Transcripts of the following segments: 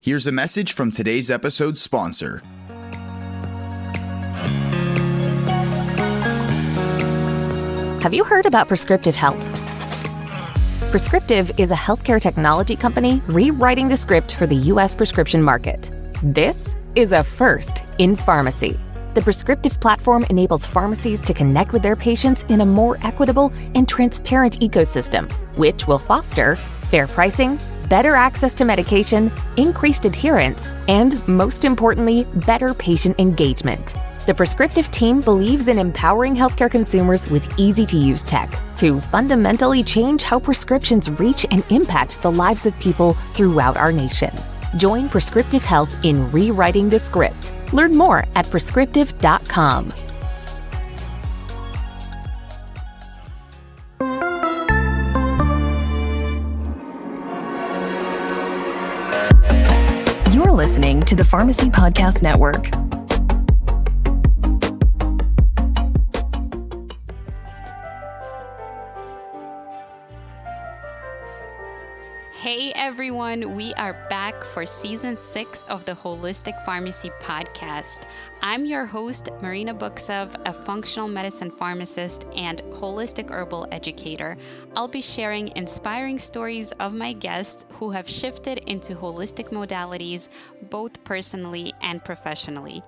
Here's a message from today's episode's sponsor. Have you heard about Prescriptive Health? Prescriptive is a healthcare technology company rewriting the script for the U.S. prescription market. This is a first in pharmacy. The Prescriptive platform enables pharmacies to connect with their patients in a more equitable and transparent ecosystem, which will foster fair pricing, better access to medication, increased adherence, and, most importantly, better patient engagement. The Prescriptive team believes in empowering healthcare consumers with easy-to-use tech to fundamentally change how prescriptions reach and impact the lives of people throughout our nation. Join Prescriptive Health in rewriting the script. Learn more at prescriptive.com. You're listening to the Pharmacy Podcast Network. Hey everyone, we are back for season 6 of the Holistic Pharmacy Podcast. I'm your host, Marina Buksov, a functional medicine pharmacist and holistic herbal educator. I'll be sharing inspiring stories of my guests who have shifted into holistic modalities, both personally and professionally.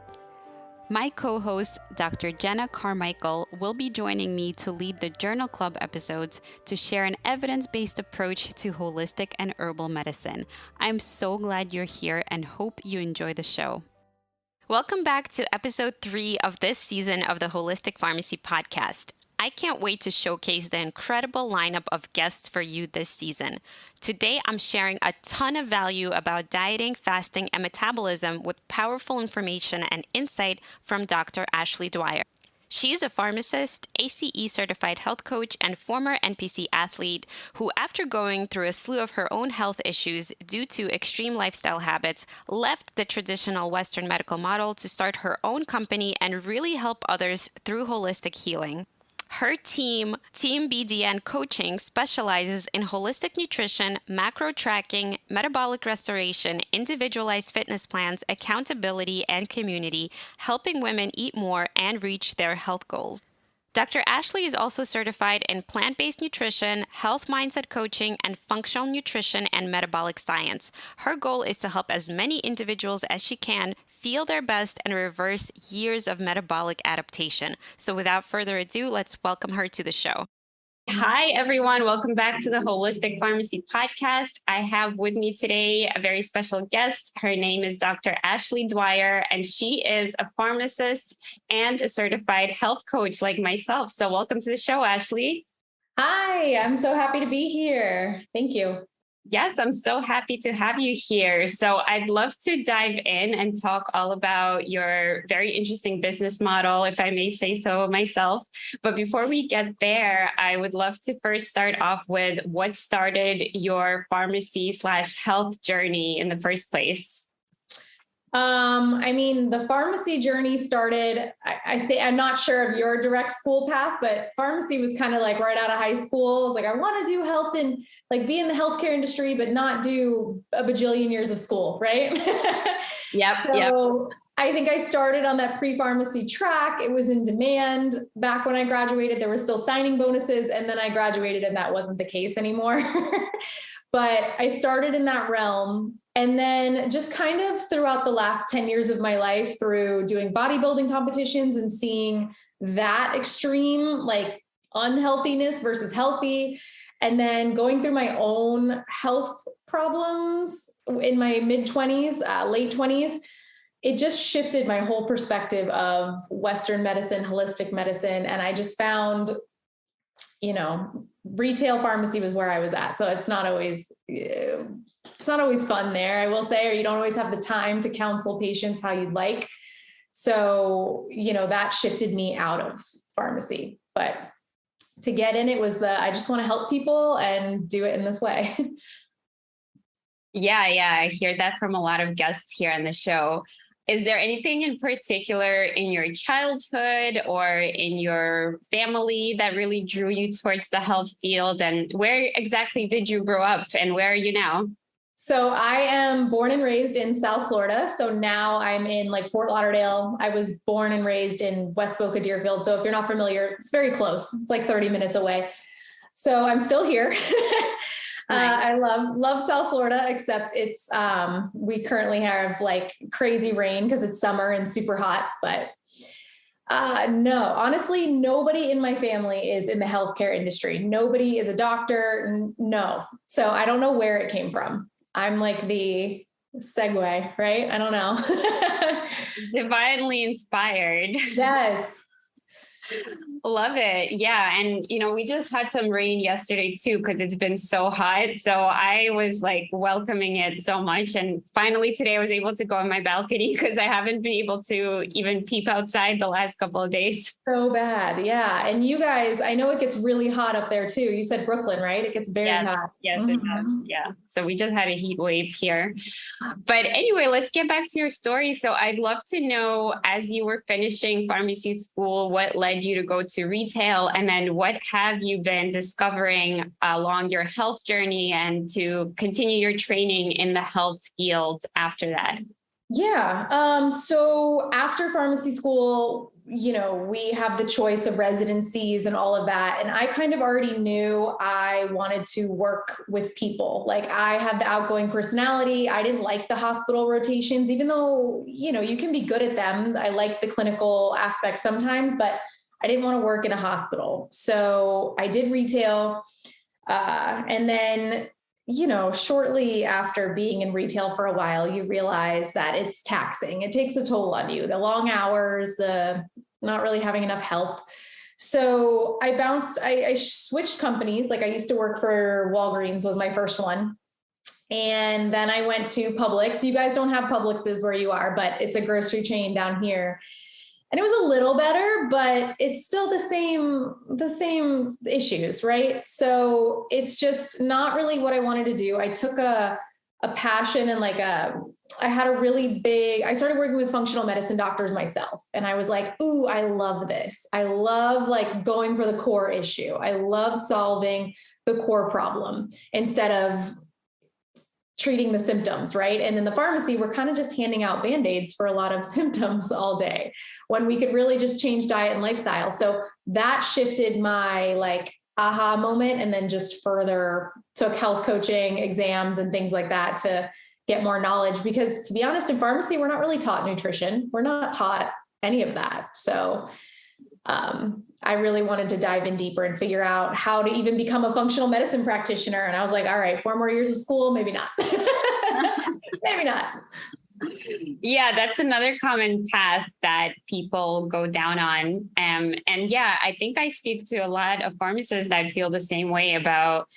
My co-host, Dr. Jenna Carmichael, will be joining me to lead the Journal Club episodes to share an evidence-based approach to holistic and herbal medicine. I'm so glad you're here and hope you enjoy the show. Welcome back to episode 3 of this season of the Holistic Pharmacy Podcast. I can't wait to showcase the incredible lineup of guests for you this season. Today, I'm sharing a ton of value about dieting, fasting, and metabolism with powerful information and insight from Dr. Ashley Dwyer. She's a pharmacist, ACE-certified health coach, and former NPC athlete who, after going through a slew of her own health issues due to extreme lifestyle habits, left the traditional Western medical model to start her own company and really help others through holistic healing. Her team, TeamBDN Coaching, specializes in holistic nutrition, macro tracking, metabolic restoration, individualized fitness plans, accountability, and community, helping women eat more and reach their health goals. Dr. Ashley is also certified in plant-based nutrition, health mindset coaching, and functional nutrition and metabolic science. Her goal is to help as many individuals as she can feel their best and reverse years of metabolic adaptation. So without further ado, let's welcome her to the show. Hi, everyone. Welcome back to the Holistic Pharmacy Podcast. I have with me today a very special guest. Her name is Dr. Ashley Dwyer, and she is a pharmacist and a certified health coach like myself. So welcome to the show, Ashley. Hi, I'm so happy to be here. Thank you. Yes, I'm so happy to have you here. So I'd love to dive in and talk all about your very interesting business model, if I may say so myself. But before we get there, I would love to first start off with what started your pharmacy/health journey in the first place. The pharmacy journey started, I'm not sure of your direct school path, but pharmacy was kind of like right out of high school. It's like, I want to do health and like be in the healthcare industry, but not do a bajillion years of school. Right. Yep. I think I started on that pre-pharmacy track. It was in demand. Back when I graduated, there were still signing bonuses, and then I graduated and that wasn't the case anymore. But I started in that realm. And then just kind of throughout the last 10 years of my life through doing bodybuilding competitions and seeing that extreme, like unhealthiness versus healthy, and then going through my own health problems in my mid-20s, late 20s, it just shifted my whole perspective of Western medicine, holistic medicine. And I just found, retail pharmacy was where I was at. So it's not always fun there, I will say, or you don't always have the time to counsel patients how you'd like. So, that shifted me out of pharmacy, but to get in, it was I just want to help people and do it in this way. Yeah. I hear that from a lot of guests here on the show. Is there anything in particular in your childhood or in your family that really drew you towards the health field? And where exactly did you grow up and where are you now? So I am born and raised in South Florida. So now I'm in like Fort Lauderdale. I was born and raised in West Boca Deerfield. So if you're not familiar, it's very close. It's like 30 minutes away. So I'm still here. I love South Florida, except it's, we currently have like crazy rain because it's summer and super hot, but no, honestly, nobody in my family is in the healthcare industry. Nobody is a doctor. No. So I don't know where it came from. I'm like the segue, right? I don't know. Divinely inspired. Yes. Love it. Yeah. And, we just had some rain yesterday too, because it's been so hot. So I was like welcoming it so much. And finally today I was able to go on my balcony because I haven't been able to even peep outside the last couple of days. So bad. Yeah. And you guys, I know it gets really hot up there too. You said Brooklyn, right? It gets very hot. Yes, it does. Yeah. So we just had a heat wave here. But anyway, let's get back to your story. So I'd love to know, as you were finishing pharmacy school, what led you to go to retail, and then what have you been discovering along your health journey and to continue your training in the health field after that? Yeah. So after pharmacy school, we have the choice of residencies and all of that. And I kind of already knew I wanted to work with people. Like I have the outgoing personality. I didn't like the hospital rotations, even though, you can be good at them. I like the clinical aspects sometimes, but I didn't want to work in a hospital. So I did retail. And then, shortly after being in retail for a while, you realize that it's taxing. It takes a toll on you, the long hours, the not really having enough help. So I switched companies. Like I used to work for Walgreens was my first one. And then I went to Publix. You guys don't have Publixes where you are, but it's a grocery chain down here. And it was a little better, but it's still the same issues, right? So it's just not really what I wanted to do. I took a passion and I had a really big, I started working with functional medicine doctors myself. And I was like, ooh, I love this. I love like going for the core issue. I love solving the core problem instead of treating the symptoms, right? And in the pharmacy, we're kind of just handing out Band-Aids for a lot of symptoms all day when we could really just change diet and lifestyle. So that shifted my like aha moment, and then just further took health coaching exams and things like that to get more knowledge. Because to be honest, in pharmacy, we're not really taught nutrition. We're not taught any of that. So I really wanted to dive in deeper and figure out how to even become a functional medicine practitioner. And I was like, all right, 4 more years of school, maybe not. Maybe not. Yeah, that's another common path that people go down on. And yeah, I think I speak to a lot of pharmacists that feel the same way about,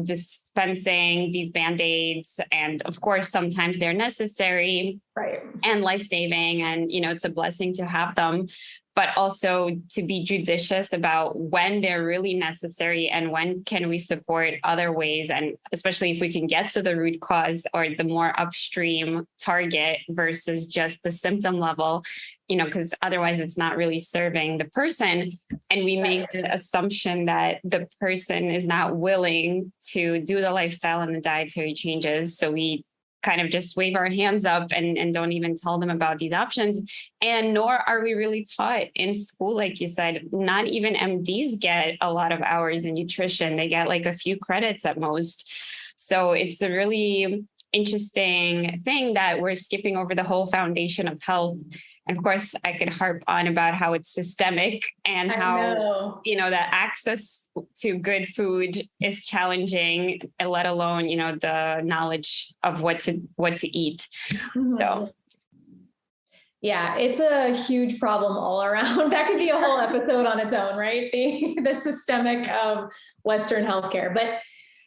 dispensing these Band-Aids. And of course, sometimes they're necessary, right, and life-saving. And, it's a blessing to have them, but also to be judicious about when they're really necessary and when can we support other ways. And especially if we can get to the root cause or the more upstream target versus just the symptom level, because otherwise it's not really serving the person. And we make the assumption that the person is not willing to do the lifestyle and the dietary changes. So we kind of just wave our hands up and don't even tell them about these options. And nor are we really taught in school, like you said. Not even MDs get a lot of hours in nutrition. They get like a few credits at most. So it's a really interesting thing that we're skipping over the whole foundation of health. And of course, I could harp on about how it's systemic and how, that access to good food is challenging, let alone, the knowledge of what to eat. Mm-hmm. So. Yeah, it's a huge problem all around. That could be a whole episode on its own, right? The systemic of Western healthcare. But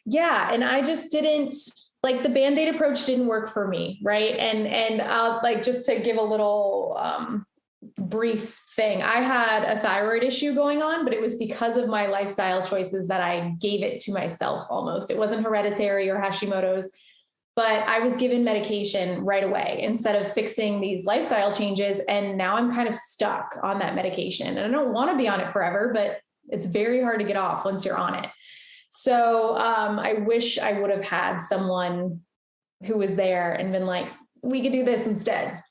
yeah, and I just didn't, like the Band-Aid approach didn't work for me, right? And like just to give a little brief thing, I had a thyroid issue going on, but it was because of my lifestyle choices that I gave it to myself almost. It wasn't hereditary or Hashimoto's, but I was given medication right away instead of fixing these lifestyle changes. And now I'm kind of stuck on that medication. And I don't want to be on it forever, but it's very hard to get off once you're on it. So I wish I would have had someone who was there and been like, we could do this instead.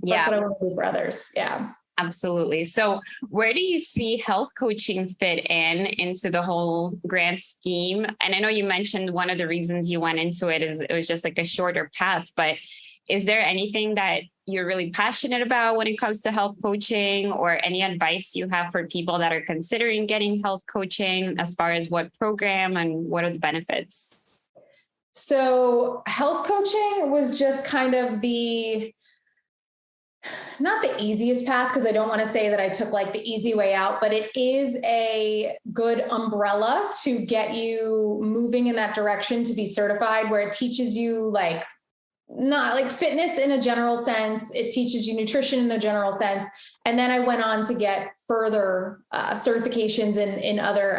Yeah. That's what I want to do for others. Yeah. Absolutely. So where do you see health coaching fit into the whole grand scheme? And I know you mentioned one of the reasons you went into it is it was just like a shorter path, but is there anything that you're really passionate about when it comes to health coaching, or any advice you have for people that are considering getting health coaching as far as what program and what are the benefits? So health coaching was just kind of not the easiest path, because I don't want to say that I took like the easy way out, but it is a good umbrella to get you moving in that direction to be certified, where it teaches you like, not like fitness in a general sense. It teaches you nutrition in a general sense. And then I went on to get further certifications in other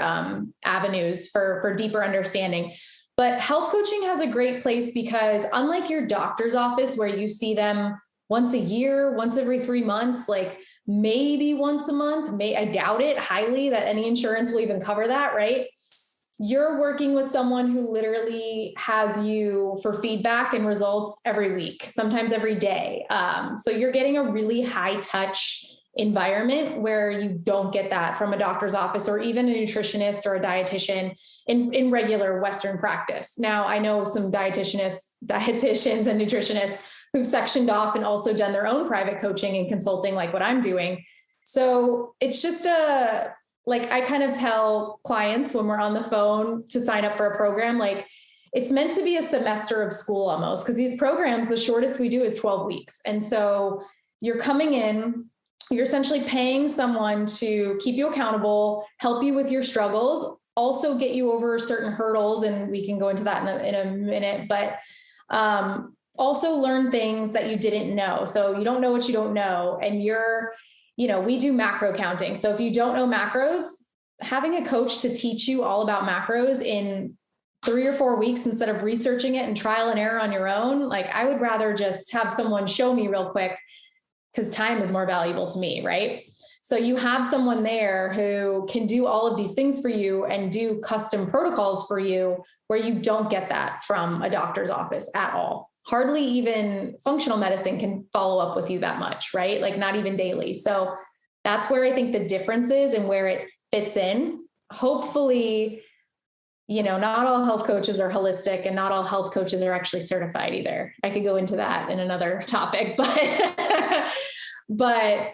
avenues for deeper understanding. But health coaching has a great place because unlike your doctor's office, where you see them once a year, once every 3 months, like maybe once a month, I doubt it highly that any insurance will even cover that, right? You're working with someone who literally has you for feedback and results every week, sometimes every day. So you're getting a really high touch environment where you don't get that from a doctor's office or even a nutritionist or a dietitian in regular Western practice. Now, I know some dietitians and nutritionists who've sectioned off and also done their own private coaching and consulting like what I'm doing. So it's just I kind of tell clients when we're on the phone to sign up for a program, like it's meant to be a semester of school almost, because these programs, the shortest we do is 12 weeks. And so you're coming in, you're essentially paying someone to keep you accountable, help you with your struggles, also get you over certain hurdles. And we can go into that in a minute, but also learn things that you didn't know. So you don't know what you don't know. And we do macro counting. So if you don't know macros, having a coach to teach you all about macros in 3 or 4 weeks instead of researching it and trial and error on your own, like I would rather just have someone show me real quick, because time is more valuable to me, right? So you have someone there who can do all of these things for you and do custom protocols for you, where you don't get that from a doctor's office at all. Hardly even functional medicine can follow up with you that much, right? Like not even daily. So that's where I think the difference is and where it fits in. Hopefully, not all health coaches are holistic, and not all health coaches are actually certified either. I could go into that in another topic, but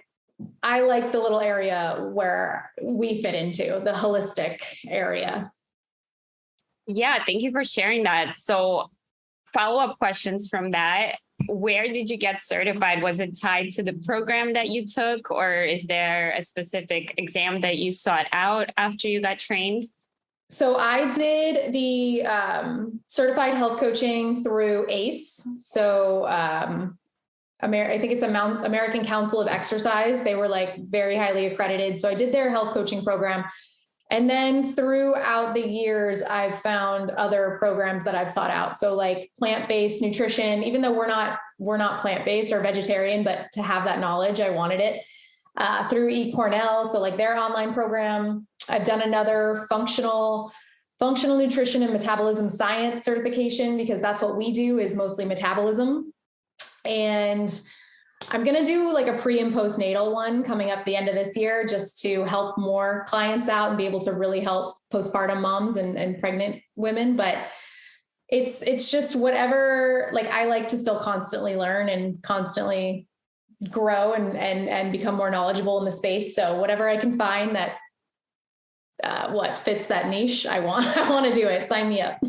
I like the little area where we fit into, the holistic area. Yeah, thank you for sharing that. So follow-up questions from that. Where did you get certified? Was it tied to the program that you took, or is there a specific exam that you sought out after you got trained? So I did the certified health coaching through ACE. So I think it's American Council of Exercise. They were like very highly accredited. So I did their health coaching program. And then throughout the years, I've found other programs that I've sought out. So like plant-based nutrition, even though we're not plant-based or vegetarian, but to have that knowledge, I wanted it through eCornell. So like their online program. I've done another functional nutrition and metabolism science certification, because that's what we do, is mostly metabolism. And I'm going to do like a pre and postnatal one coming up the end of this year, just to help more clients out and be able to really help postpartum moms and pregnant women. But it's just whatever, like I like to still constantly learn and constantly grow and become more knowledgeable in the space. So whatever I can find that what fits that niche, I want to do it. Sign me up.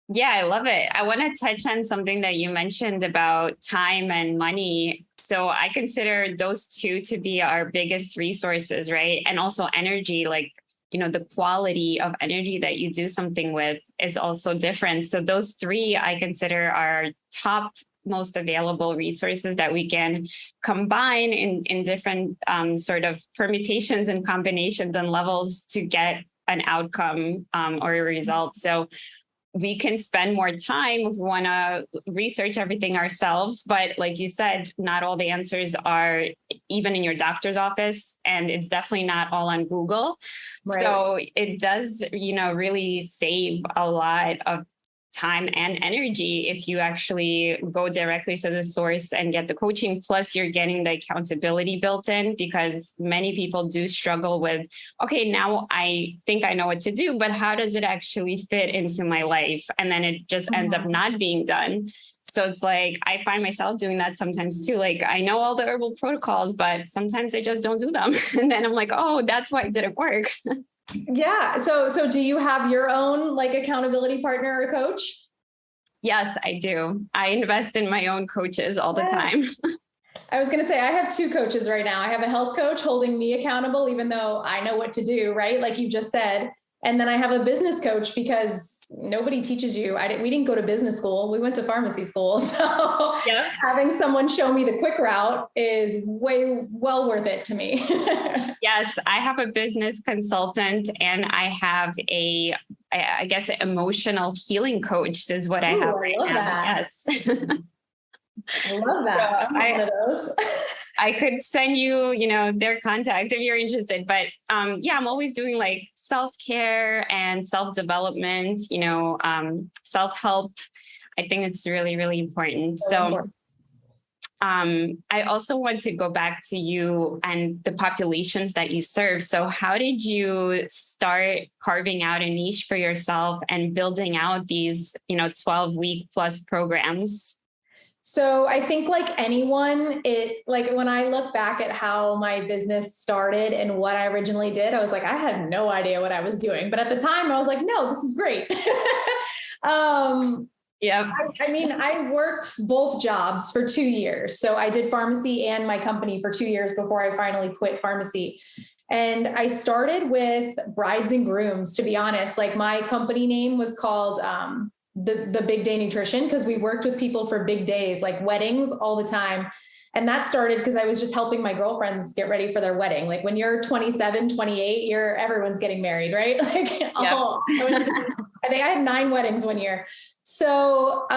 Yeah, I love it. I want to touch on something that you mentioned about time and money. So I consider those two to be our biggest resources, right? And also energy, like, the quality of energy that you do something with is also different. So those three I consider our top most available resources that we can combine in different sort of permutations and combinations and levels to get an outcome or a result. So we can spend more time if we want to research everything ourselves. But like you said, not all the answers are even in your doctor's office, and it's definitely not all on Google. Right. So it does, really save a lot of time and energy if you actually go directly to the source and get the coaching. Plus, you're getting the accountability built in, because many people do struggle with, okay, now I think I know what to do, but how does it actually fit into my life? And then it just ends up not being done. So it's like, I find myself doing that sometimes too. Like, I know all the herbal protocols, but sometimes I just don't do them. And then I'm like, oh, that's why it didn't work. Yeah. So do you have your own like accountability partner or coach? Yes, I do. I invest in my own coaches all the time. I was going to say, I have two coaches right now. I have a health coach holding me accountable, even though I know what to do, right? Like you just said. And then I have a business coach, because nobody teaches you. We didn't go to business school. We went to pharmacy school. So having someone show me the quick route is way well worth it to me. Yes, I have a business consultant, and I have I guess, an emotional healing coach is what I have right now. That. Yes. I love that. So I'm one of those. I could send you, their contact if you're interested. But I'm always doing like self-care and self-development, self-help. I think it's really, really important. So I also want to go back to you and the populations that you serve. So how did you start carving out a niche for yourself and building out these, 12-week plus programs? So I think like anyone, when I look back at how my business started and what I originally did, I was like, I had no idea what I was doing. But at the time I was like, no, this is great. Yeah. I worked both jobs for 2 years. So I did pharmacy and my company for 2 years before I finally quit pharmacy. And I started with brides and grooms, to be honest. Like my company name was called, the Big Day Nutrition, because we worked with people for big days, like weddings all the time. And that started because I was just helping my girlfriends get ready for their wedding. Like when you're 27, 28, everyone's getting married, right? Like, I think I had 9 weddings one year. So,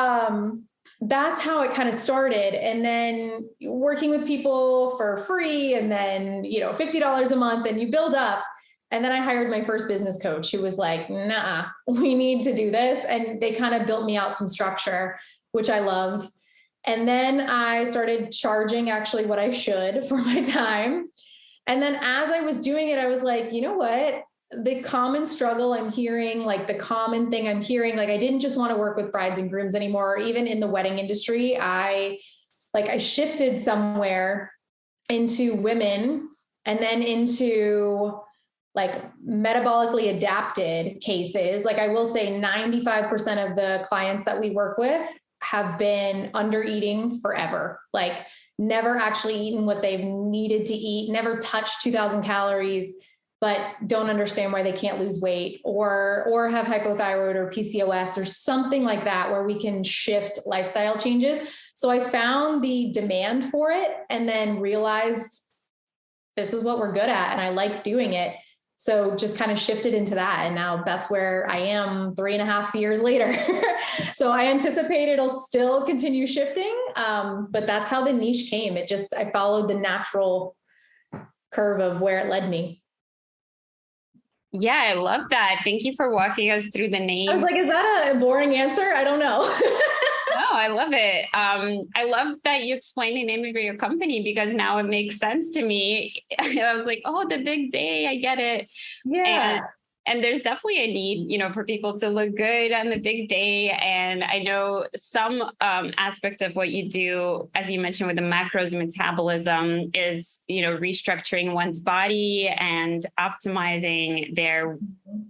that's how it kind of started. And then working with people for free, and then, $50 a month, and you build up. And then I hired my first business coach who was like, nah, we need to do this. And they kind of built me out some structure, which I loved. And then I started charging actually what I should for my time. And then as I was doing it, I was like, you know what? The common struggle I'm hearing, like the common thing I'm hearing, like I didn't just want to work with brides and grooms anymore. Even in the wedding industry, I shifted somewhere into women, and then into like metabolically adapted cases. Like I will say 95% of the clients that we work with have been under eating forever, like never actually eaten what they've needed to eat, never touched 2,000 calories, but don't understand why they can't lose weight, or have hypothyroid or PCOS or something like that, where we can shift lifestyle changes. So I found the demand for it, and then realized this is what we're good at, and I like doing it. So just kind of shifted into that. And now that's where I am 3.5 years later. So I anticipate it'll still continue shifting. But that's how the niche came. I followed the natural curve of where it led me. Yeah, I love that. Thank you for walking us through the name. I was like, is that a boring answer? I don't know. No, I love it. I love that you explained the name of your company, because now it makes sense to me. I was like, oh, the big day. I get it. Yeah. And there's definitely a need, for people to look good on the big day. And I know some aspect of what you do, as you mentioned with the macros and metabolism, is, restructuring one's body and optimizing their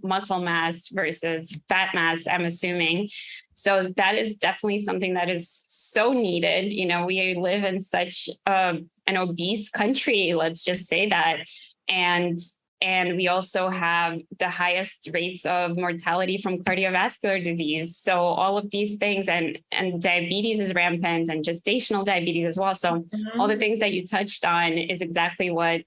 muscle mass versus fat mass, I'm assuming. So that is definitely something that is so needed. We live in such an obese country, let's just say that. And we also have the highest rates of mortality from cardiovascular disease. So all of these things, and diabetes is rampant, and gestational diabetes as well. So all the things that you touched on is exactly what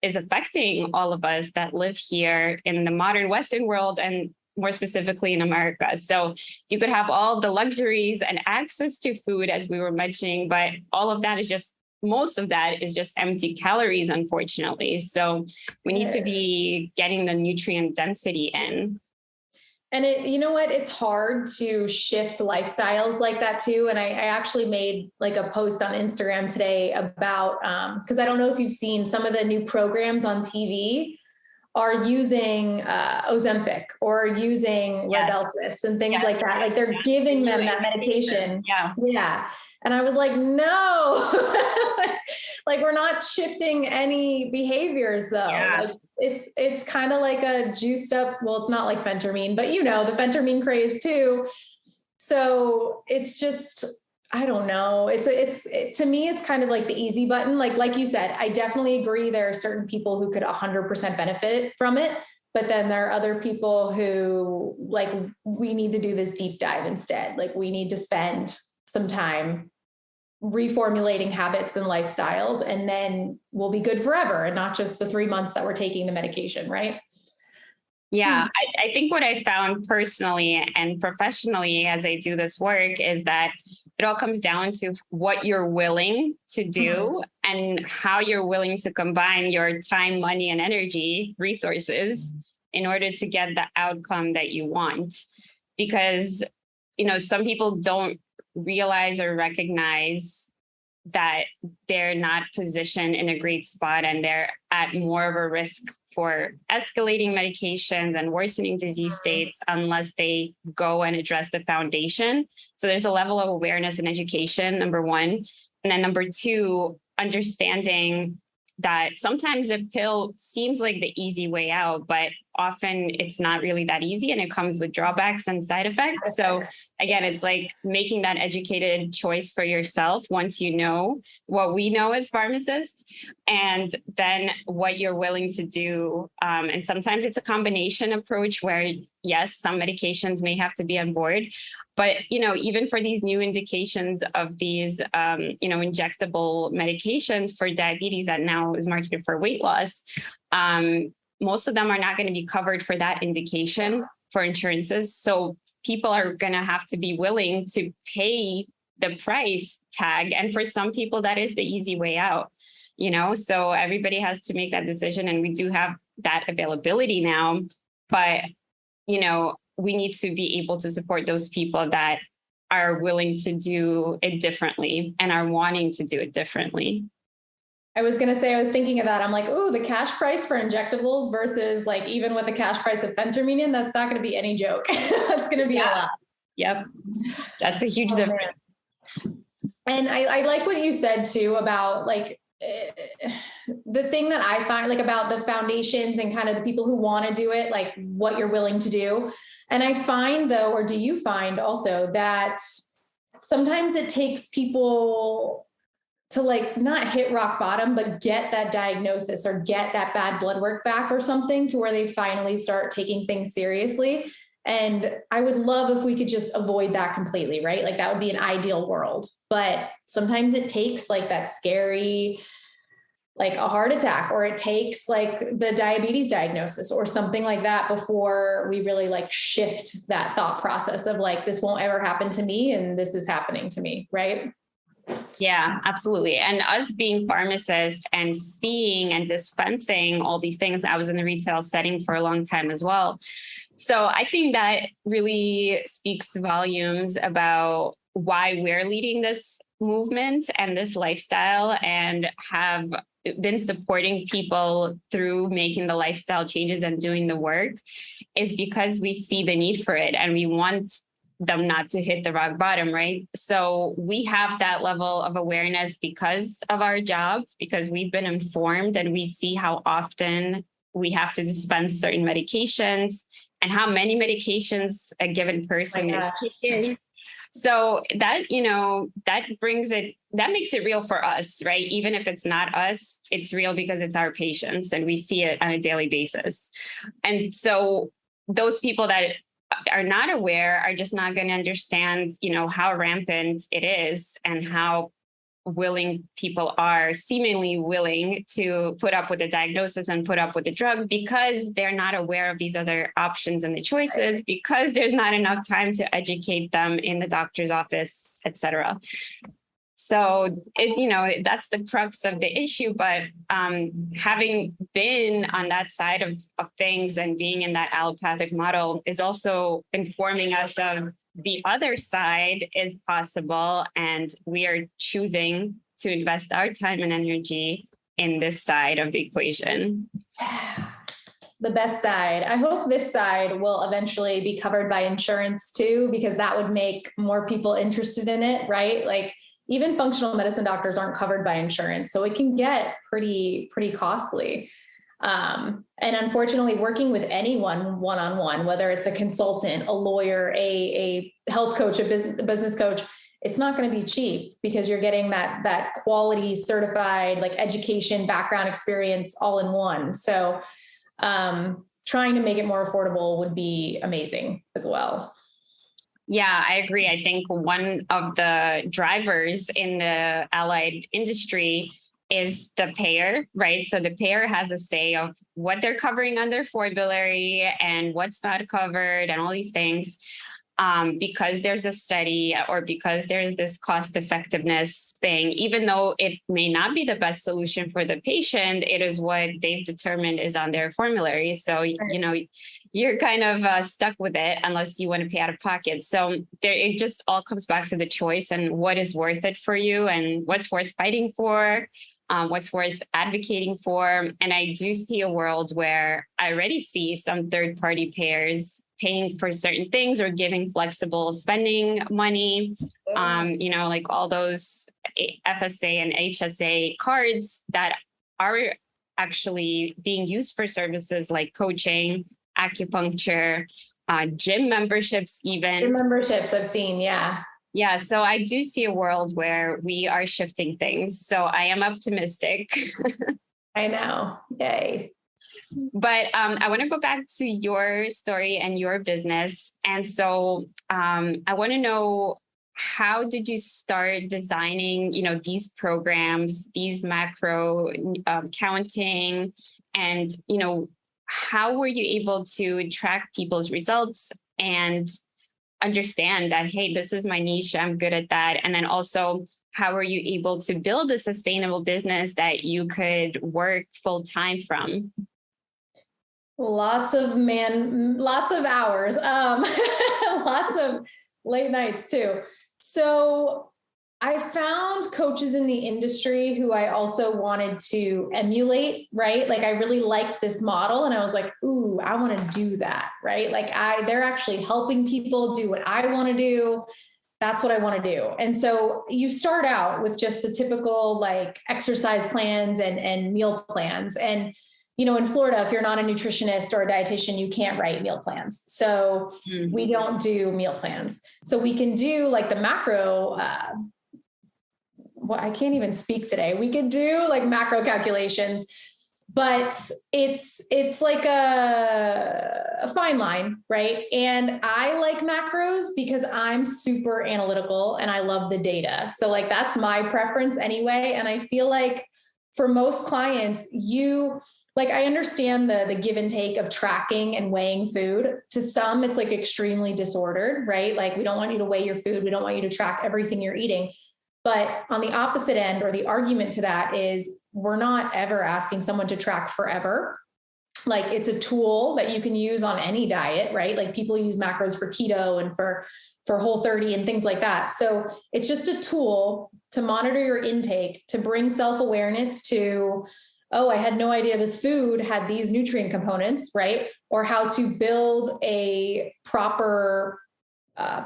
is affecting all of us that live here in the modern Western world, and more specifically in America. So you could have all the luxuries and access to food, as we were mentioning, but most of that is just empty calories, unfortunately. So we need to be getting the nutrient density in. And you know what? It's hard to shift lifestyles like that too. And I actually made like a post on Instagram today about, because I don't know if you've seen some of the new programs on TV are using Ozempic or using Rybelsus and things like that. Like they're giving them that medication. Yeah. And I was like, no, like we're not shifting any behaviors though. Like, it's kind of like a juiced up, well, it's not like phentermine, but you know, the phentermine craze too. So it's just, I don't know. To me, it's kind of like the easy button. Like you said, I definitely agree. There are certain people who could 100% benefit from it. But then there are other people who like, we need to do this deep dive instead. Like we need to spend some time reformulating habits and lifestyles, and then we'll be good forever and not just the 3 months that we're taking the medication, right? Yeah, I think what I found personally and professionally as I do this work is that it all comes down to what you're willing to do and how you're willing to combine your time, money, and energy resources in order to get the outcome that you want. Because, you know, some people don't realize or recognize that they're not positioned in a great spot and they're at more of a risk for escalating medications and worsening disease states unless they go and address the foundation. So there's a level of awareness and education, number one. And then number two, understanding that sometimes a pill seems like the easy way out, but often it's not really that easy and it comes with drawbacks and side effects. So again, it's like making that educated choice for yourself once you know what we know as pharmacists, and then what you're willing to do. And sometimes it's a combination approach where, yes, some medications may have to be on board. But, you know, even for these new indications of these, injectable medications for diabetes that now is marketed for weight loss, most of them are not going to be covered for that indication for insurances. So people are going to have to be willing to pay the price tag. And for some people, that is the easy way out, you know, so everybody has to make that decision. And we do have that availability now. But, you know, we need to be able to support those people that are willing to do it differently and are wanting to do it differently. I was going to say, I was thinking of that. I'm like, oh, the cash price for injectables versus like even with the cash price of phentermine, that's not going to be any joke. That's going to be a lot. Yep. That's a huge difference. And I like what you said too about like the thing that I find like about the foundations and kind of the people who want to do it, like what you're willing to do. And I find though, or do you find also that sometimes it takes people to like not hit rock bottom, but get that diagnosis or get that bad blood work back or something to where they finally start taking things seriously. And I would love if we could just avoid that completely, right? Like that would be an ideal world. But sometimes it takes like that scary, like a heart attack, or it takes like the diabetes diagnosis or something like that before we really like shift that thought process of like, this won't ever happen to me and this is happening to me, right? Yeah, absolutely. And us being pharmacists and seeing and dispensing all these things, I was in the retail setting for a long time as well. So I think that really speaks volumes about why we're leading this movement and this lifestyle and have been supporting people through making the lifestyle changes and doing the work, is because we see the need for it and we want them not to hit the rock bottom, right? So we have that level of awareness because of our job, because we've been informed and we see how often we have to dispense certain medications and how many medications a given person is taking. So that, you know, that makes it real for us, right? Even if it's not us, it's real because it's our patients and we see it on a daily basis. And so those people that are not aware are just not going to understand, you know, how rampant it is and how willing people are, seemingly willing to put up with the diagnosis and put up with the drug because they're not aware of these other options and the choices, because there's not enough time to educate them in the doctor's office, et cetera. So that's the crux of the issue. But having been on that side of things and being in that allopathic model is also informing us of the other side is possible. And we are choosing to invest our time and energy in this side of the equation. The best side. I hope this side will eventually be covered by insurance too, because that would make more people interested in it, right? Like even functional medicine doctors aren't covered by insurance. So it can get pretty costly. And unfortunately, working with anyone one-on-one, whether it's a consultant, a lawyer, a health coach, a business coach, it's not going to be cheap because you're getting that quality certified, like education, background, experience all in one. So trying to make it more affordable would be amazing as well. Yeah, I agree. I think one of the drivers in the allied industry is the payer, right? So the payer has a say of what they're covering under formulary and what's not covered and all these things. Because there's a study or because there's this cost effectiveness thing, even though it may not be the best solution for the patient, it is what they've determined is on their formulary. So, you're kind of stuck with it unless you want to pay out of pocket. So it just all comes back to the choice and what is worth it for you and what's worth fighting for, what's worth advocating for. And I do see a world where I already see some third-party payers paying for certain things or giving flexible spending money, like all those FSA and HSA cards that are actually being used for services like coaching, acupuncture, gym memberships even. Gym memberships I've seen, yeah. Yeah, so I do see a world where we are shifting things. So I am optimistic. I know, yay. But I want to go back to your story and your business. And so I want to know, how did you start designing, these programs, these macro counting, and, how were you able to track people's results and understand that, hey, this is my niche, I'm good at that. And then also, how were you able to build a sustainable business that you could work full time from? Lots of hours, lots of late nights too. So I found coaches in the industry who I also wanted to emulate, right? Like I really liked this model and I was like, ooh, I want to do that, right? Like they're actually helping people do what I want to do. That's what I want to do. And so you start out with just the typical like exercise plans and meal plans. And in Florida, if you're not a nutritionist or a dietitian, you can't write meal plans. So we don't do meal plans. So we can do like the macro, I can't even speak today. We could do like macro calculations, but it's like a fine line, right? And I like macros because I'm super analytical and I love the data. So like, that's my preference anyway. And I feel like for most clients, I understand the give and take of tracking and weighing food. To some, it's like extremely disordered, right? Like we don't want you to weigh your food. We don't want you to track everything you're eating. But on the opposite end, or the argument to that is, we're not ever asking someone to track forever. Like it's a tool that you can use on any diet, right? Like people use macros for keto and for Whole30 and things like that. So it's just a tool to monitor your intake, to bring self-awareness to, oh, I had no idea this food had these nutrient components, right? Or how to build a proper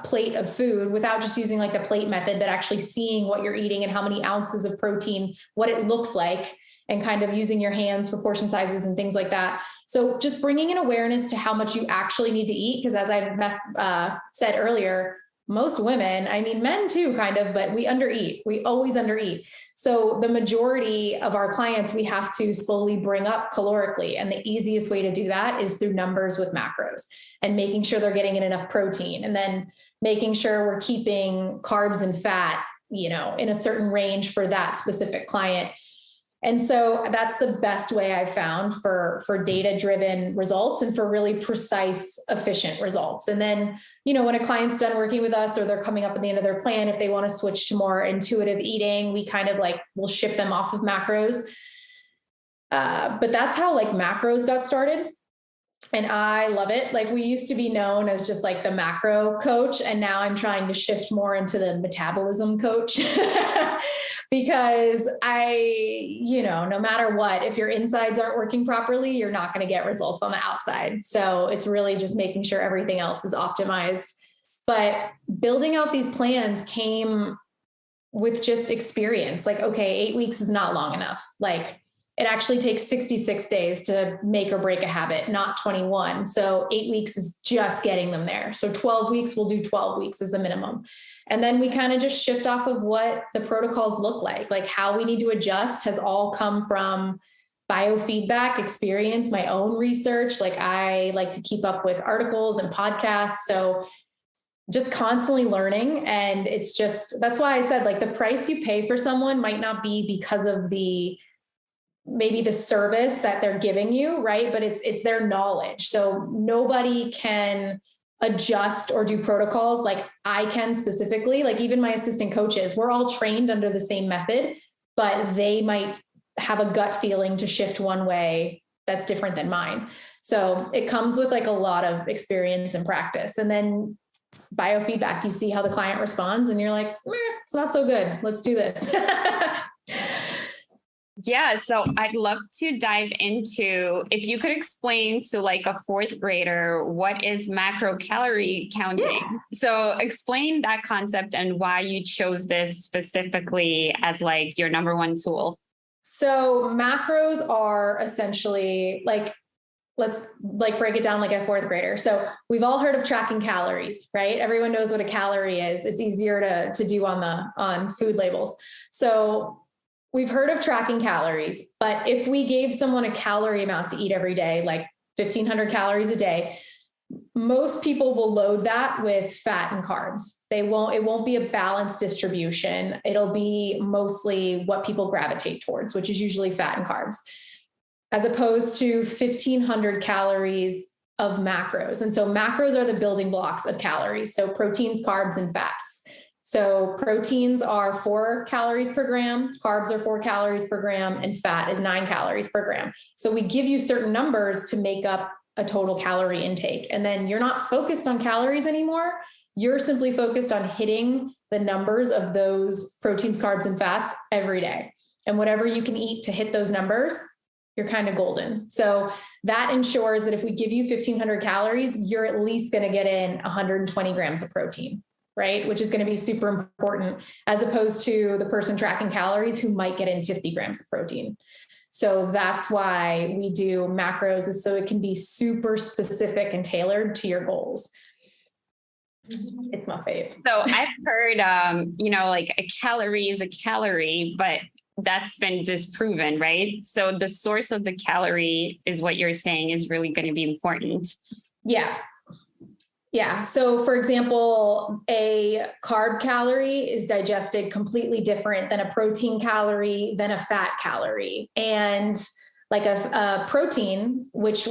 plate of food without just using like the plate method, but actually seeing what you're eating and how many ounces of protein, what it looks like, and kind of using your hands for portion sizes and things like that. So just bringing an awareness to how much you actually need to eat. Because as I said earlier, most women, I mean, men too, kind of, but we undereat. We always undereat. So the majority of our clients, we have to slowly bring up calorically. And the easiest way to do that is through numbers with macros and making sure they're getting in enough protein, and then making sure we're keeping carbs and fat, in a certain range for that specific client. And so that's the best way I've found for data-driven results and for really precise, efficient results. And then, when a client's done working with us or they're coming up at the end of their plan, if they want to switch to more intuitive eating, we kind of we'll ship them off of macros. But that's how macros got started. And I love it. We used to be known as just the macro coach. And now I'm trying to shift more into the metabolism coach because no matter what, if your insides aren't working properly, you're not going to get results on the outside. So it's really just making sure everything else is optimized. But building out these plans came with just experience. 8 weeks is not long enough. It actually takes 66 days to make or break a habit, not 21. So 8 weeks is just getting them there. So 12 weeks, we'll do 12 weeks as the minimum. And then we kind of just shift off of what the protocols look like how we need to adjust has all come from biofeedback experience, my own research. I like to keep up with articles and podcasts. So just constantly learning. And that's why I said the price you pay for someone might not be because of maybe the service that they're giving you, right? But it's their knowledge. So nobody can adjust or do protocols like I can specifically. Even my assistant coaches, we're all trained under the same method, but they might have a gut feeling to shift one way that's different than mine. So it comes with a lot of experience and practice. And then biofeedback, you see how the client responds and you're like, it's not so good. Let's do this. Yeah, so I'd love to dive into, if you could explain to a fourth grader, what is macro calorie counting? Yeah. So explain that concept and why you chose this specifically as your number one tool. So macros are essentially let's break it down like a fourth grader. So we've all heard of tracking calories, right? Everyone knows what a calorie is. It's easier to do on food labels. So we've heard of tracking calories, but if we gave someone a calorie amount to eat every day, 1,500 calories a day, most people will load that with fat and carbs. It won't be a balanced distribution. It'll be mostly what people gravitate towards, which is usually fat and carbs, as opposed to 1,500 calories of macros. And so macros are the building blocks of calories. So proteins, carbs, and fats. So proteins are 4 calories per gram, carbs are 4 calories per gram, and fat is 9 calories per gram. So we give you certain numbers to make up a total calorie intake. And then you're not focused on calories anymore. You're simply focused on hitting the numbers of those proteins, carbs, and fats every day. And whatever you can eat to hit those numbers, you're kind of golden. So that ensures that if we give you 1,500 calories, you're at least going to get in 120 grams of protein, right? Which is going to be super important, as opposed to the person tracking calories who might get in 50 grams of protein. So that's why we do macros, is so it can be super specific and tailored to your goals. It's my fave. So I've heard, a calorie is a calorie, but that's been disproven, right? So the source of the calorie is what you're saying is really going to be important. Yeah. Yeah. So for example, a carb calorie is digested completely different than a protein calorie, than a fat calorie. And a protein, which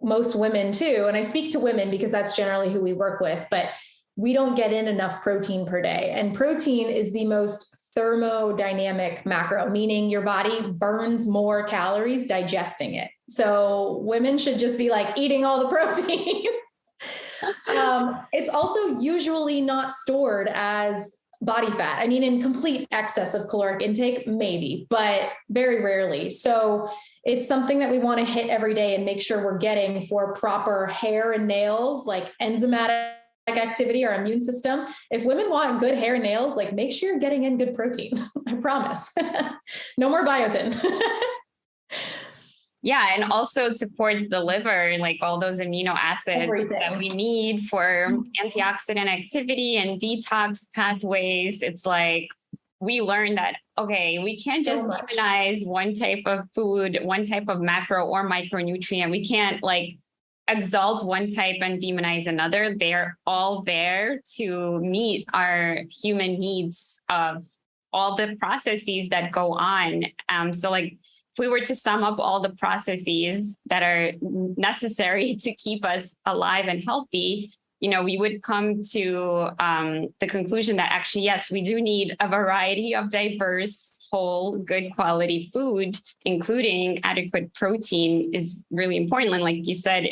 most women too, and I speak to women because that's generally who we work with, but we don't get in enough protein per day. And protein is the most thermodynamic macro, meaning your body burns more calories digesting it. So women should just be eating all the protein. It's also usually not stored as body fat. I mean, in complete excess of caloric intake, maybe, but very rarely. So it's something that we want to hit every day and make sure we're getting for proper hair and nails, enzymatic activity, our immune system. If women want good hair and nails, make sure you're getting in good protein. I promise. No more biotin. Yeah. And also it supports the liver, all those amino acids that we need for antioxidant activity and detox pathways. It's we learned that, okay, we can't just demonize one type of food, one type of macro or micronutrient. We can't exalt one type and demonize another. They're all there to meet our human needs of all the processes that go on. So like if we were to sum up all the processes that are necessary to keep us alive and healthy, we would come to the conclusion that actually, yes, we do need a variety of diverse, whole, good quality food, including adequate protein is really important. And like you said,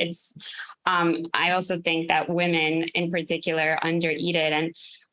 I also think that women in particular undereat it.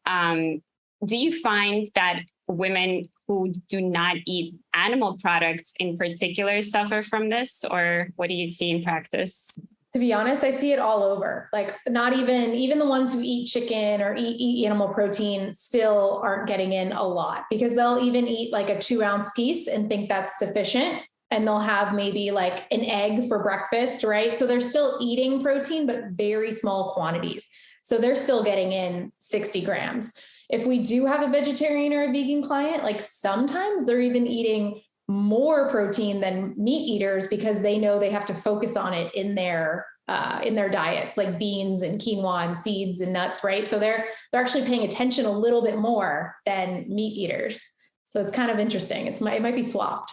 And do you find that women who do not eat animal products in particular suffer from this, or what do you see in practice? To be honest, I see it all over. Like not even the ones who eat chicken or eat animal protein still aren't getting in a lot, because they'll even eat like a 2-ounce piece and think that's sufficient. And they'll have maybe like an egg for breakfast, right? So they're still eating protein, but very small quantities. So they're still getting in 60 grams. If we do have a vegetarian or a vegan client, like sometimes they're even eating more protein than meat eaters because they know they have to focus on it in their diets, like beans and quinoa and seeds and nuts, right? So they're actually paying attention a little bit more than meat eaters. So it's kind of interesting. It might be swapped.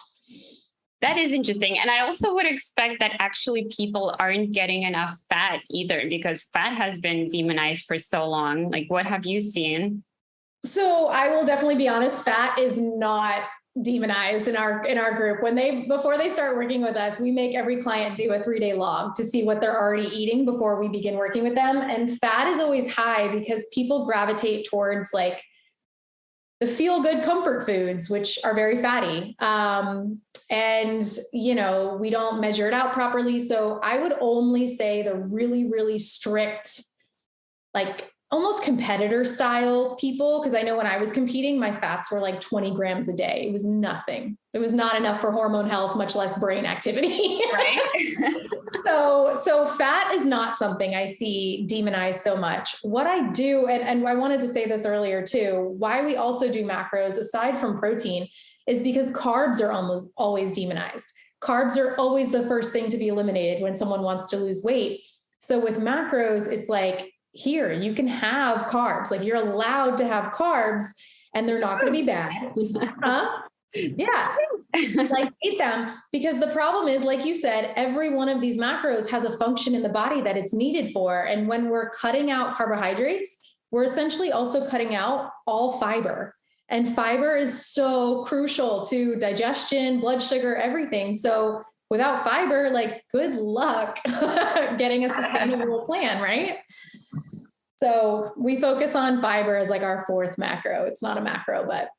That is interesting. And I also would expect that actually people aren't getting enough fat either, because fat has been demonized for so long. Like, what have you seen? So I will definitely be honest, fat is not demonized in our group. Before they start working with us, we make every client do a 3-day log to see what they're already eating before we begin working with them. And fat is always high because people gravitate towards like the feel-good comfort foods, which are very fatty. And, we don't measure it out properly. So I would only say the really, really strict, like almost competitor style people. Cause I know when I was competing, my fats were like 20 grams a day. It was nothing. It was not enough for hormone health, much less brain activity. Right. So fat is not something I see demonized so much. What I do, and I wanted to say this earlier too, why we also do macros aside from protein is because carbs are almost always demonized. Carbs are always the first thing to be eliminated when someone wants to lose weight. So with macros, it's like, here, you can have carbs, like you're allowed to have carbs and they're not going to be bad. Huh? Yeah. Like eat them, because the problem is, like you said, every one of these macros has a function in the body that it's needed for. And when we're cutting out carbohydrates, we're essentially also cutting out all fiber. And fiber is so crucial to digestion, blood sugar, everything. So without fiber, like good luck getting a sustainable plan, right? So we focus on fiber as like our 4th macro. It's not a macro, but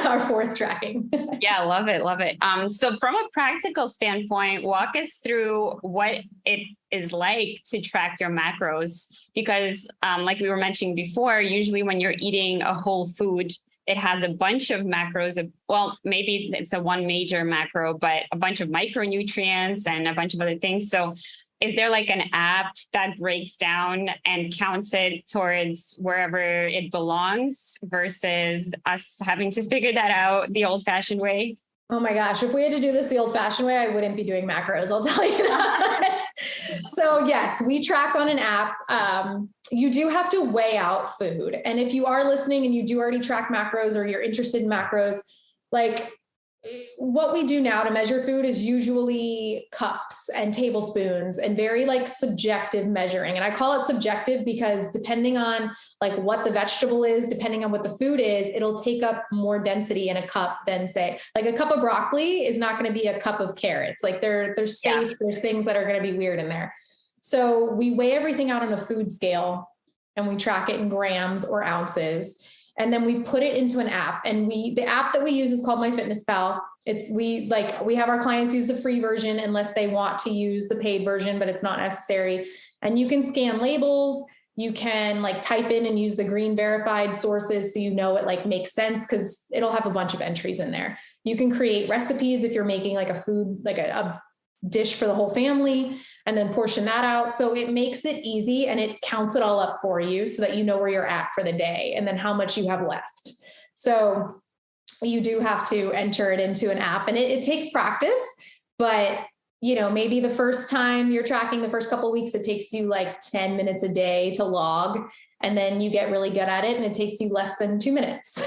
our 4th tracking. Yeah, love it. Love it. So from a practical standpoint, walk us through what it is like to track your macros, because like we were mentioning before, usually when you're eating a whole food, it has a bunch of macros. Well, maybe it's a one major macro, but a bunch of micronutrients and a bunch of other things. So is there like an app that breaks down and counts it towards wherever it belongs versus us having to figure that out the old-fashioned way? Oh my gosh, if we had to do this the old-fashioned way, I wouldn't be doing macros, I'll tell you that. So yes, we track on an app. You do have to weigh out food. And if you are listening and you do already track macros or you're interested in macros, like what we do now to measure food is usually cups and tablespoons and very like subjective measuring. And I call it subjective because depending on like what the vegetable is, depending on what the food is, it'll take up more density in a cup than say like a cup of broccoli is not going to be a cup of carrots. Like there's space, there's things that are going to be weird in there. So we weigh everything out on a food scale and we track it in grams or ounces. And then we put it into an app, and the app that we use is called MyFitnessPal. We have our clients use the free version unless they want to use the paid version, but it's not necessary. And you can scan labels. You can like type in and use the green verified sources. So, it like makes sense because it'll have a bunch of entries in there. You can create recipes if you're making like a food, like a dish for the whole family, and then portion that out. So it makes it easy and it counts it all up for you so that you know where you're at for the day and then how much you have left. So you do have to enter it into an app, and it takes practice, but maybe the first time you're tracking, the first couple of weeks, it takes you like 10 minutes a day to log, and then you get really good at it and it takes you less than 2 minutes.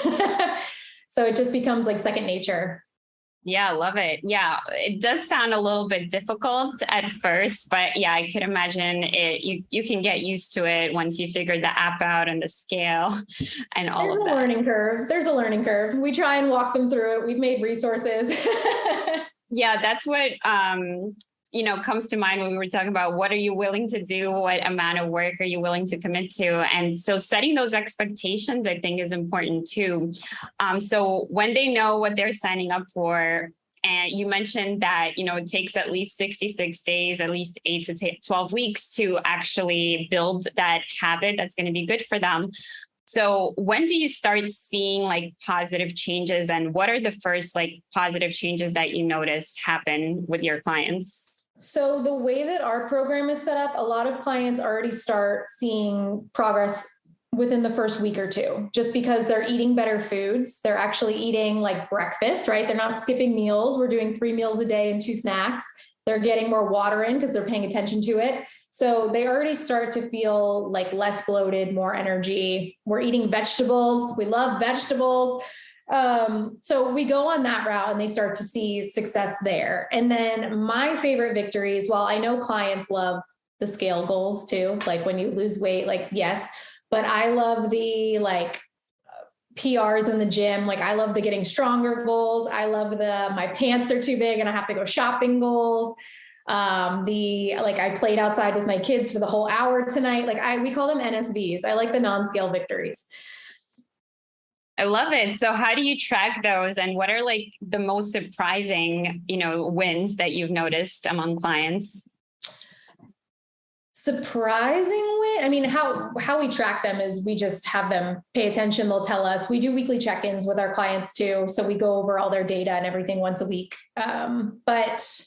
So it just becomes like second nature. Yeah, I love it. Yeah, it does sound a little bit difficult at first, but yeah, I could imagine it. You can get used to it once you figure the app out and the scale and all There's of a that. learning curve. There's a learning curve. We try and walk them through it. We've made resources. Yeah, that's what comes to mind when we were talking about what are you willing to do, what amount of work are you willing to commit to, and so setting those expectations, I think, is important too. So when they know what they're signing up for, and you mentioned that it takes at least 66 days, at least 8 to 12 weeks to actually build that habit that's going to be good for them. So when do you start seeing like positive changes, and what are the first like positive changes that you notice happen with your clients? So the way that our program is set up, a lot of clients already start seeing progress within the first week or two, just because they're eating better foods. They're actually eating like breakfast, right? They're not skipping meals. We're doing 3 meals a day and 2 snacks. They're getting more water in because they're paying attention to it. So they already start to feel like less bloated, more energy. We're eating vegetables. We love vegetables. So we go on that route and they start to see success there. And then my favorite victories, well, I know clients love the scale goals too. Like when you lose weight, like, yes, but I love the like PRs in the gym. Like I love the getting stronger goals. I love my pants are too big and I have to go shopping goals. I played outside with my kids for the whole hour tonight. We call them NSVs. I like the non-scale victories. I love it. So how do you track those, and what are like the most surprising, wins that you've noticed among clients? Surprising win? I mean, how we track them is we just have them pay attention. They'll tell us. We do weekly check-ins with our clients too. So we go over all their data and everything once a week. But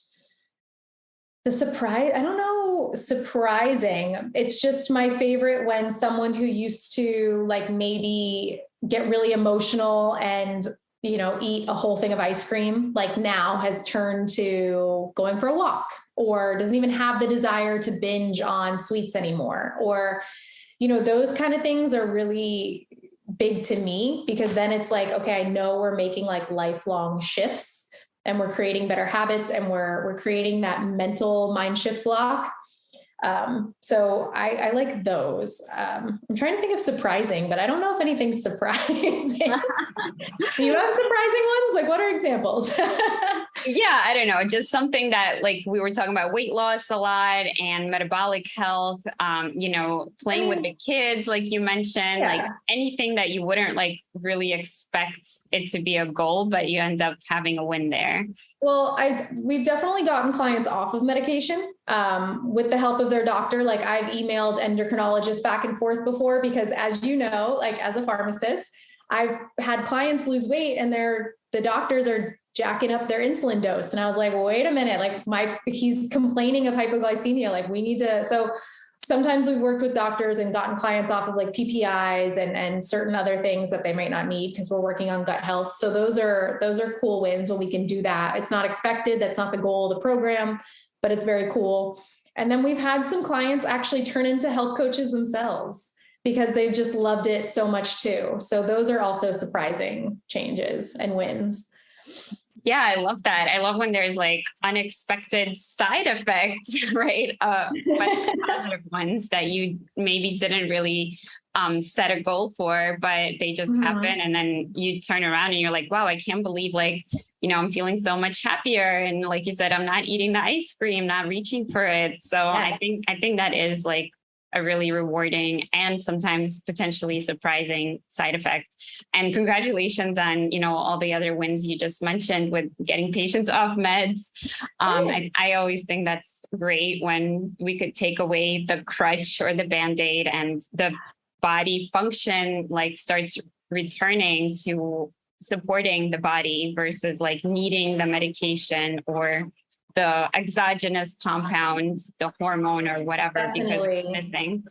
the surprise, I don't know, surprising. It's just my favorite when someone who used to like maybe get really emotional and, eat a whole thing of ice cream, like now has turned to going for a walk, or doesn't even have the desire to binge on sweets anymore. Or, those kind of things are really big to me, because then it's like, okay, I know we're making like lifelong shifts and we're creating better habits, and we're creating that mental mind shift block. So I like those. I'm trying to think of surprising, but I don't know if anything's surprising. Do you have surprising ones? Like, what are examples? Yeah, I don't know. Just something that, like, we were talking about weight loss a lot and metabolic health, playing with the kids, like you mentioned, like anything that you wouldn't like really expect it to be a goal, but you end up having a win there. Well, we've definitely gotten clients off of medication with the help of their doctor. Like I've emailed endocrinologists back and forth before, because as you know, like as a pharmacist, I've had clients lose weight and the doctors are jacking up their insulin dose. And I was like, wait a minute, like he's complaining of hypoglycemia. Like we need to, so sometimes we've worked with doctors and gotten clients off of like PPIs and certain other things that they might not need because we're working on gut health. So those are cool wins when we can do that. It's not expected. That's not the goal of the program, but it's very cool. And then we've had some clients actually turn into health coaches themselves because they've just loved it so much too. So those are also surprising changes and wins. Yeah, I love that. I love when there's like unexpected side effects, right? Positive ones that you maybe didn't really set a goal for, but they just happen. And then you turn around and you're like, wow, I can't believe I'm feeling so much happier. And like you said, I'm not eating the ice cream, not reaching for it. So I think that is like a really rewarding and sometimes potentially surprising side effect. And congratulations on, all the other wins you just mentioned with getting patients off meds. I always think that's great when we could take away the crutch or the Band-Aid and the body function starts returning to supporting the body versus needing the medication or the exogenous compound, the hormone or whatever, Definitely. because it's missing.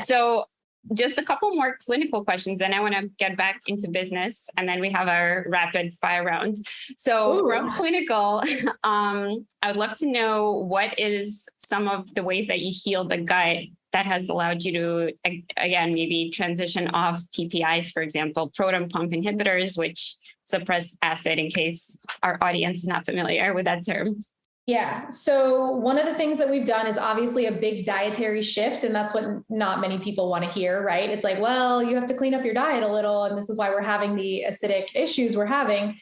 So just a couple more clinical questions, and I want to get back into business, and then we have our rapid fire round. So from clinical, I would love to know what is some of the ways that you heal the gut that has allowed you to, again, maybe transition off PPIs, for example, proton pump inhibitors, which suppress acid, in case our audience is not familiar with that term? Yeah. So one of the things that we've done is obviously a big dietary shift. And that's what not many people want to hear, right? It's like, well, you have to clean up your diet a little. And this is why we're having the acidic issues we're having.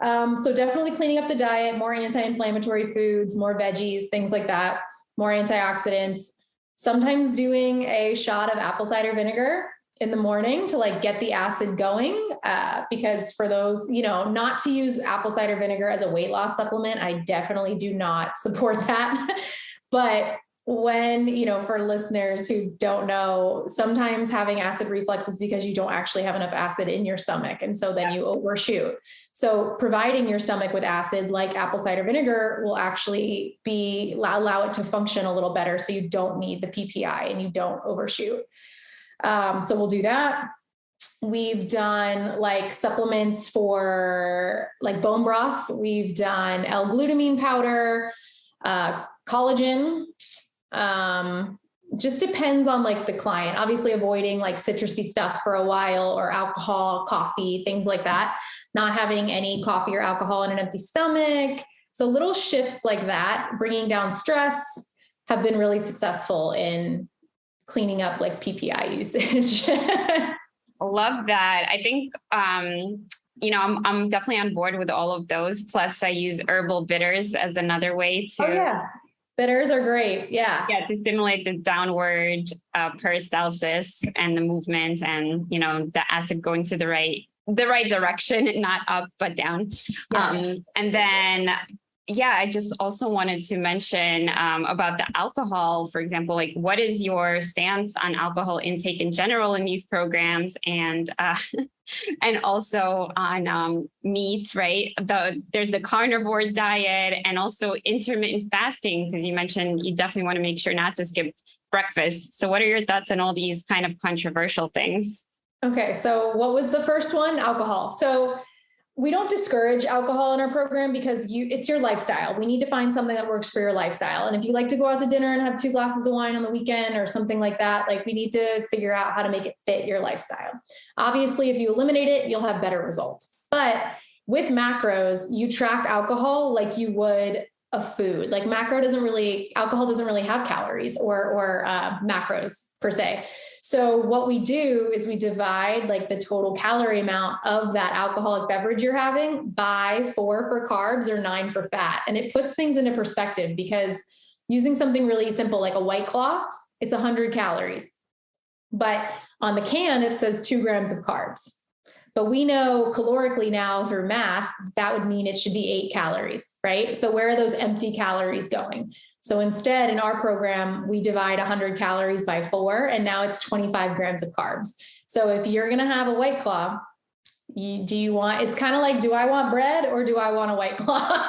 So definitely cleaning up the diet, more anti-inflammatory foods, more veggies, things like that, more antioxidants, sometimes doing a shot of apple cider vinegar in the morning to like get the acid going. Because for those, not to use apple cider vinegar as a weight loss supplement, I definitely do not support that. But when, for listeners who don't know, sometimes having acid reflux is because you don't actually have enough acid in your stomach. And so then you overshoot. So providing your stomach with acid like apple cider vinegar will actually allow it to function a little better. So you don't need the PPI and you don't overshoot. So we'll do that. We've done like supplements for like bone broth. We've done L-glutamine powder, collagen. Just depends on like the client, obviously avoiding like citrusy stuff for a while, or alcohol, coffee, things like that. Not having any coffee or alcohol in an empty stomach. So little shifts like that, bringing down stress, have been really successful in cleaning up like PPI usage. Love that. I think, I'm definitely on board with all of those. Plus I use herbal bitters as another way to. Oh, yeah. Bitters are great. Yeah. Yeah. To stimulate the downward peristalsis and the movement, and, the acid going to the right direction, not up, but down. Yes. And then, I just also wanted to mention about the alcohol, for example, like what is your stance on alcohol intake in general in these programs, and also on meat, right? There's the carnivore diet and also intermittent fasting, because you mentioned you definitely want to make sure not to skip breakfast. So what are your thoughts on all these kind of controversial things? Okay. So what was the first one? Alcohol. So we don't discourage alcohol in our program because it's your lifestyle. We need to find something that works for your lifestyle. And if you like to go out to dinner and have 2 glasses of wine on the weekend or something like that, like we need to figure out how to make it fit your lifestyle. Obviously, if you eliminate it, you'll have better results. But with macros, you track alcohol like you would a food. Like alcohol doesn't really have calories or macros per se. So what we do is we divide like the total calorie amount of that alcoholic beverage you're having by 4 for carbs or 9 for fat. And it puts things into perspective, because using something really simple like a White Claw, it's 100 calories. But on the can, it says 2 grams of carbs. But we know calorically now through math, that would mean it should be 8 calories, right? So where are those empty calories going? So instead, in our program, we divide 100 calories by 4, and now it's 25 grams of carbs. So if you're going to have a White Claw, it's kind of like, do I want bread or do I want a White Claw?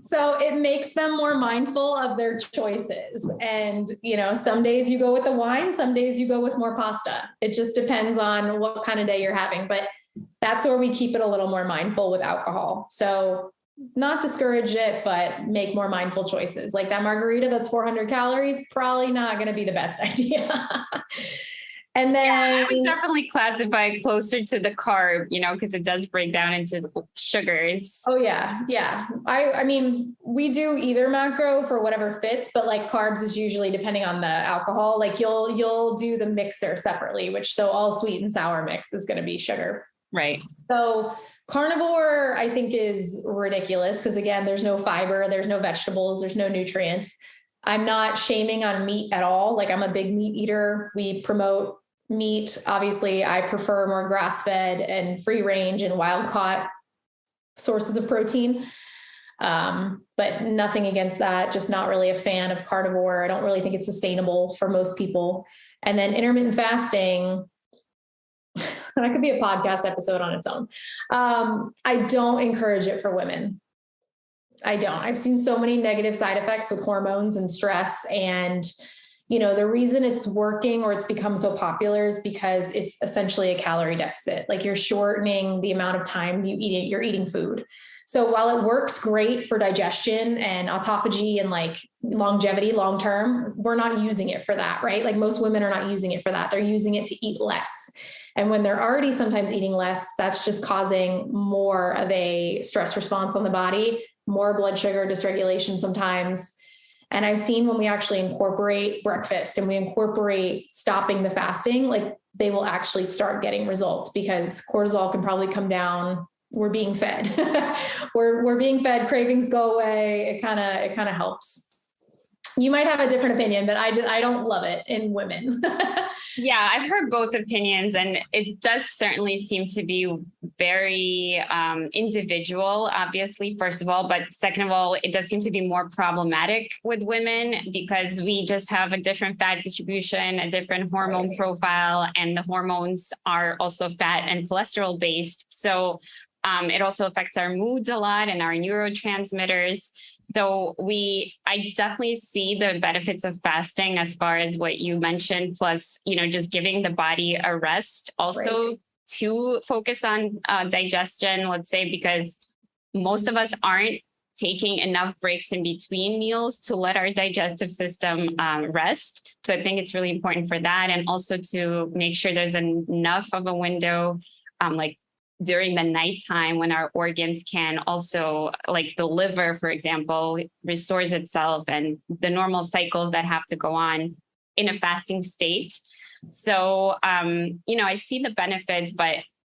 So it makes them more mindful of their choices. And, some days you go with the wine, some days you go with more pasta. It just depends on what kind of day you're having, but that's where we keep it a little more mindful with alcohol. So not discourage it, but make more mindful choices. Like that margarita that's 400 calories, probably not going to be the best idea. And then I would definitely classify it closer to the carb, because it does break down into sugars. Oh yeah. Yeah. I mean, we do either macro for whatever fits, but like carbs is usually depending on the alcohol. Like you'll do the mixer separately, so all sweet and sour mix is going to be sugar. Right. So carnivore, I think, is ridiculous because, again, there's no fiber, there's no vegetables, there's no nutrients. I'm not shaming on meat at all. Like, I'm a big meat eater. We promote meat. Obviously, I prefer more grass-fed and free range and wild-caught sources of protein. But nothing against that. Just not really a fan of carnivore. I don't really think it's sustainable for most people. And then intermittent fasting, that could be a podcast episode on its own. I don't encourage it for women. I don't. I've seen so many negative side effects with hormones and stress. And The reason it's working or it's become so popular is because it's essentially a calorie deficit. Like you're shortening the amount of time you're eating food. So while it works great for digestion and autophagy and like longevity, long-term, we're not using it for that, right? Like most women are not using it for that. They're using it to eat less. And when they're already sometimes eating less, that's just causing more of a stress response on the body, more blood sugar dysregulation sometimes. And I've seen when we actually incorporate breakfast and we incorporate stopping the fasting, like they will actually start getting results because cortisol can probably come down. We're being fed. we're being fed, cravings go away. It kind of helps. You might have a different opinion, but I don't love it in women. Yeah, I've heard both opinions, and it does certainly seem to be very individual, obviously, first of all. But second of all, it does seem to be more problematic with women because we just have a different fat distribution, a different hormone profile, and the hormones are also fat and cholesterol based. So it also affects our moods a lot and our neurotransmitters. So I definitely see the benefits of fasting as far as what you mentioned, plus, just giving the body a rest also to focus on digestion, let's say, because most of us aren't taking enough breaks in between meals to let our digestive system rest. So I think it's really important for that. And also to make sure there's enough of a window, like during the nighttime when our organs can also, like the liver, for example, restores itself and the normal cycles that have to go on in a fasting state. So, I see the benefits, but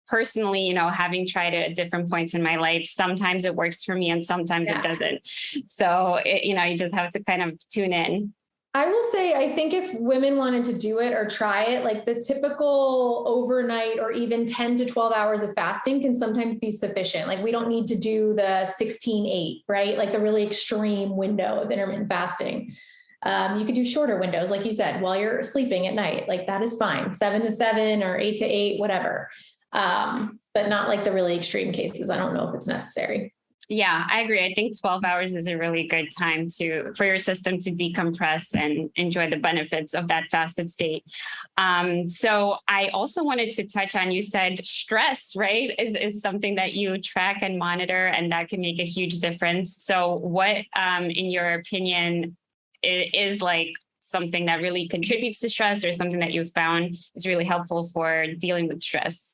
personally, having tried it at different points in my life, sometimes it works for me and sometimes it doesn't. So, you just have to kind of tune in. I will say, I think if women wanted to do it or try it, like the typical overnight or even 10 to 12 hours of fasting can sometimes be sufficient. Like we don't need to do the 16-8, right? Like the really extreme window of intermittent fasting. You could do shorter windows, like you said, while you're sleeping at night, like that is fine. 7 to 7 or 8 to 8, whatever. But not like the really extreme cases. I don't know if it's necessary. Yeah, I agree. I think 12 hours is a really good time for your system to decompress and enjoy the benefits of that fasted state. So I also wanted to touch on, you said stress, right, is something that you track and monitor, and that can make a huge difference. So what, in your opinion, is like something that really contributes to stress or something that you've found is really helpful for dealing with stress?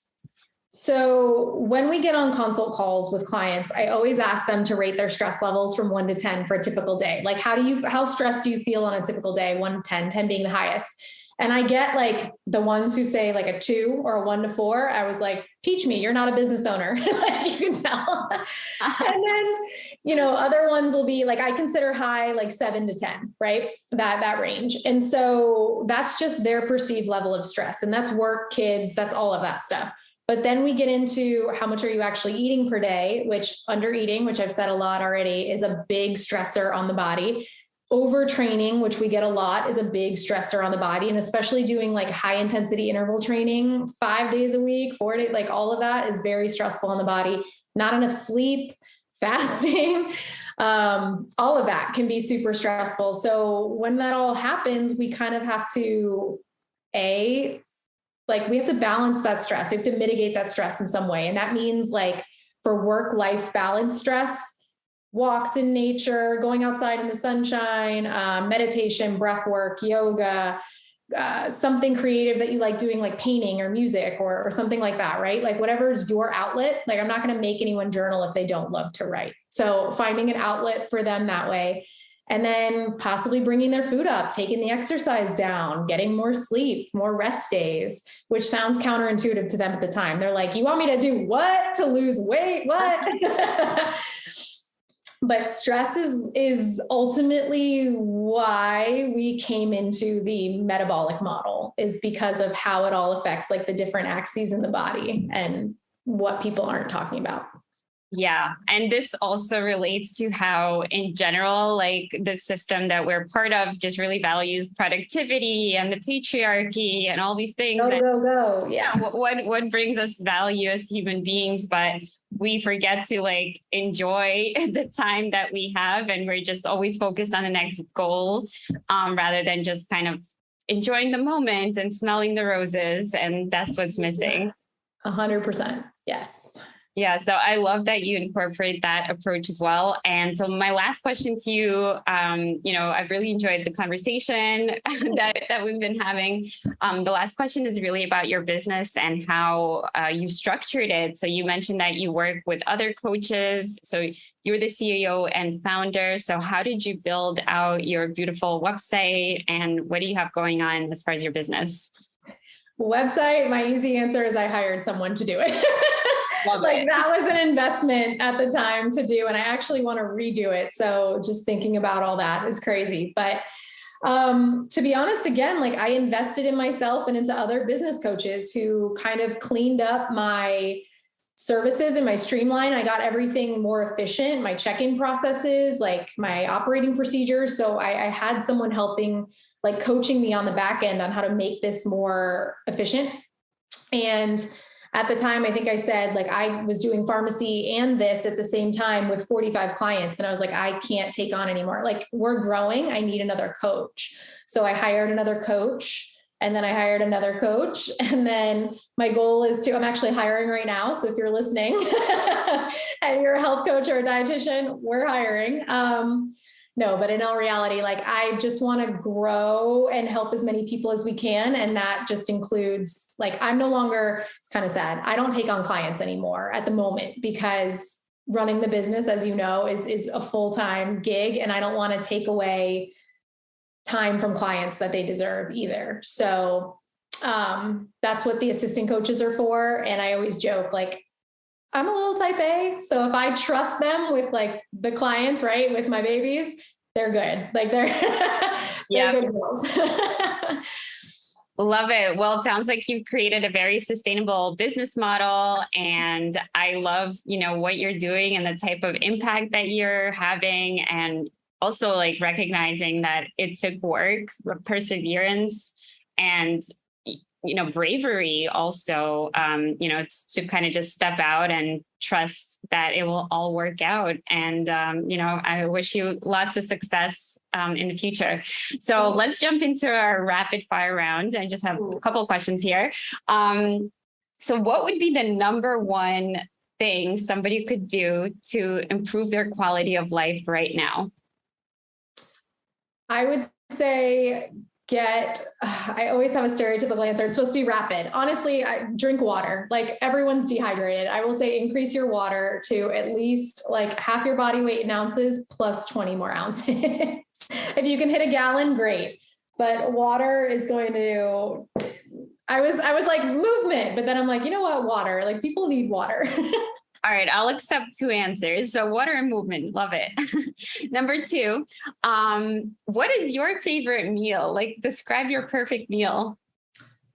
So when we get on consult calls with clients, I always ask them to rate their stress levels from 1 to 10 for a typical day. Like how stressed do you feel on a typical day? 1 to 10, 10 being the highest. And I get like the ones who say like a 2 or a 1 to 4. I was like, teach me, you're not a business owner. Like you can tell. And then, other ones will be like, I consider high, like 7 to 10, right? That range. And so that's just their perceived level of stress. And that's work, kids, that's all of that stuff. But then we get into how much are you actually eating per day, which under eating, which I've said a lot already, is a big stressor on the body. Overtraining, which we get a lot, is a big stressor on the body. And especially doing like high intensity interval training 5 days a week, 4 days, like all of that is very stressful on the body. Not enough sleep, fasting, all of that can be super stressful. So when that all happens, we kind of have to, we have to balance that stress. We have to mitigate that stress in some way. And that means like for work-life balance stress, walks in nature, going outside in the sunshine, meditation, breath work, yoga, something creative that you like doing, like painting or music or something like that, right? Like whatever is your outlet. Like I'm not going to make anyone journal if they don't love to write. So finding an outlet for them that way. And then possibly bringing their food up, taking the exercise down, getting more sleep, more rest days, which sounds counterintuitive to them at the time. They're like, you want me to do what? To lose weight? What? But stress is ultimately why we came into the metabolic model, is because of how it all affects like the different axes in the body and what people aren't talking about. Yeah. And this also relates to how, in general, like the system that we're part of just really values productivity and the patriarchy and all these things. Go. Yeah. What brings us value as human beings. But we forget to like enjoy the time that we have, and we're just always focused on the next goal, rather than just kind of enjoying the moment and smelling the roses. And that's what's missing. 100%. Yes. Yeah. So I love that you incorporate that approach as well. And so my last question to you, I've really enjoyed the conversation that we've been having. The last question is really about your business and how you've structured it. So you mentioned that you work with other coaches. So you're the CEO and founder. So how did you build out your beautiful website, and what do you have going on as far as your business? Website, my easy answer is I hired someone to do it. Like that was an investment at the time to do, and I actually want to redo it. So just thinking about all that is crazy. But to be honest, again, like I invested in myself and into other business coaches who kind of cleaned up my services and my streamline. I got everything more efficient, my check-in processes, like my operating procedures. So I had someone helping, like coaching me on the back end on how to make this more efficient. And at the time, I think I said, like, I was doing pharmacy and this at the same time with 45 clients. And I was like, I can't take on anymore. Like, we're growing. I need another coach. So I hired another coach, and then I hired another coach. And then my goal is I'm actually hiring right now. So if you're listening and you're a health coach or a dietitian, we're hiring. No, but in all reality, like I just want to grow and help as many people as we can. And that just includes, like, I'm no longer, it's kind of sad, I don't take on clients anymore at the moment, because running the business, as you know, is a full-time gig. And I don't want to take away time from clients that they deserve either. So that's what the assistant coaches are for. And I always joke, like, I'm a little type A. So if I trust them with like the clients, right, with my babies, they're good. Like they're good girls. Love it. Well, it sounds like you've created a very sustainable business model, and I love, what you're doing and the type of impact that you're having, and also like recognizing that it took work, perseverance, and bravery also, it's to kind of just step out and trust that it will all work out. And, I wish you lots of success in the future. So let's jump into our rapid fire round. I just have a couple of questions here. So what would be the number one thing somebody could do to improve their quality of life right now? I would say I always have a stereotypical answer. It's supposed to be rapid. Honestly, I drink water. Like everyone's dehydrated. I will say increase your water to at least like half your body weight in ounces plus 20 more ounces. If you can hit a gallon, great. But water is going to, I was like movement, but then I'm like, you know what? Water, like people need water. All right, I'll accept 2 answers. So water and movement, love it. Number 2, what is your favorite meal? Like describe your perfect meal.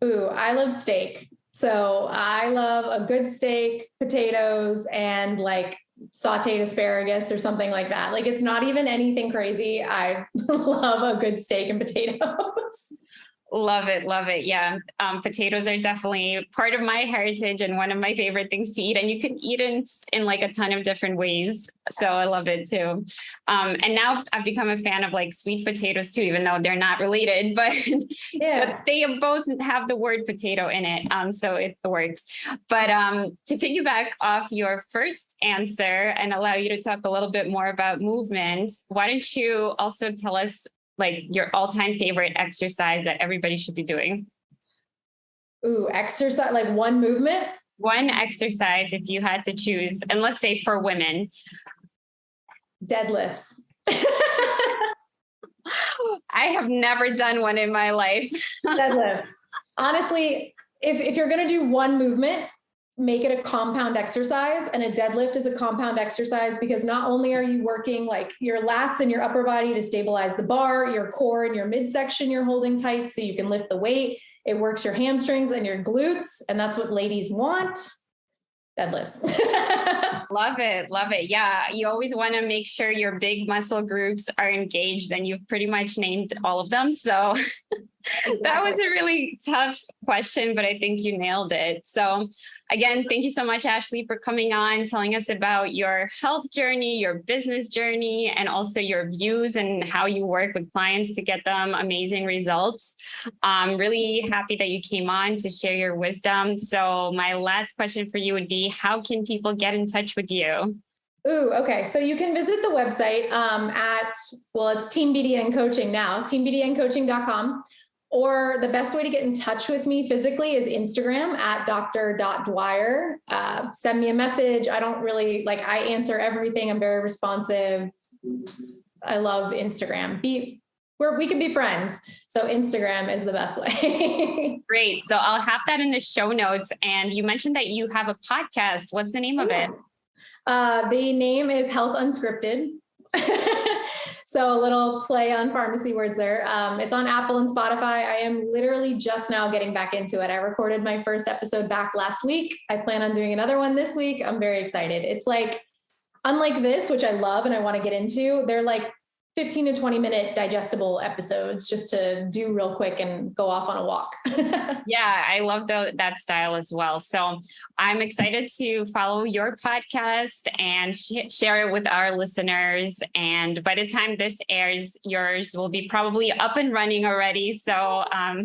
Ooh, I love steak. So I love a good steak, potatoes, and like sauteed asparagus or something like that. Like it's not even anything crazy. I love a good steak and potatoes. Love it. Love it. Yeah. Potatoes are definitely part of my heritage and one of my favorite things to eat. And you can eat it in like a ton of different ways. So I love it too. And now I've become a fan of like sweet potatoes too, even though they're not related, but, but they both have the word potato in it. So it works. But to piggyback off your first answer and allow you to talk a little bit more about movement, why don't you also tell us like your all-time favorite exercise that everybody should be doing? Ooh, exercise, like one movement? One exercise if you had to choose. And let's say for women. Deadlifts. I have never done one in my life. Deadlifts. Honestly, if you're going to do one movement, make it a compound exercise. And a deadlift is a compound exercise because not only are you working like your lats and your upper body to stabilize the bar, your core and your midsection you're holding tight so you can lift the weight. It works your hamstrings and your glutes. And that's what ladies want. Deadlifts. Love it. Love it. Yeah. You always want to make sure your big muscle groups are engaged, and you've pretty much named all of them. So that was a really tough question, but I think you nailed it. So Again, thank you so much, Ashley, for coming on, telling us about your health journey, your business journey, and also your views and how you work with clients to get them amazing results. I'm really happy that you came on to share your wisdom. So my last question for you would be, how can people get in touch with you? Ooh, okay. So you can visit the website it's TeamBDN Coaching now, teambdncoaching.com. Or the best way to get in touch with me physically is Instagram at dr.dwyer. Send me a message. I don't really I answer everything. I'm very responsive. I love Instagram. We can be friends. So Instagram is the best way. Great. So I'll have that in the show notes. And you mentioned that you have a podcast. What's the name of it? The name is Health Unscripted. So a little play on pharmacy words there. It's on Apple and Spotify. I am literally just now getting back into it. I recorded my first episode back last week. I plan on doing another one this week. I'm very excited. It's unlike this, which I love and I want to get into, they're 15 to 20 minute digestible episodes just to do real quick and go off on a walk. Yeah, I love that style as well. So I'm excited to follow your podcast and share it with our listeners. And by the time this airs, yours will be probably up and running already. So I'm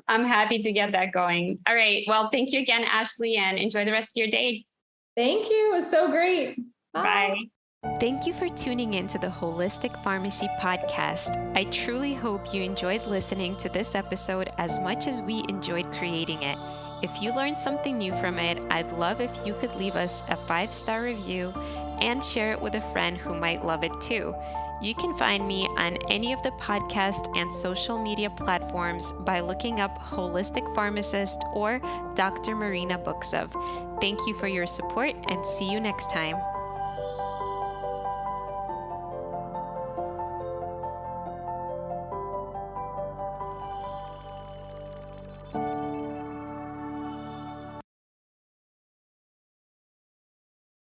happy to get that going. All right. Well, thank you again, Ashley, and enjoy the rest of your day. Thank you. It was so great. Bye. Thank you for tuning in to the Holistic Pharmacy Podcast. I truly hope you enjoyed listening to this episode as much as we enjoyed creating it. If you learned something new from it, I'd love if you could leave us a 5-star review and share it with a friend who might love it too. You can find me on any of the podcast and social media platforms by looking up Holistic Pharmacist or Dr. Marina Buksov. Thank you for your support and see you next time.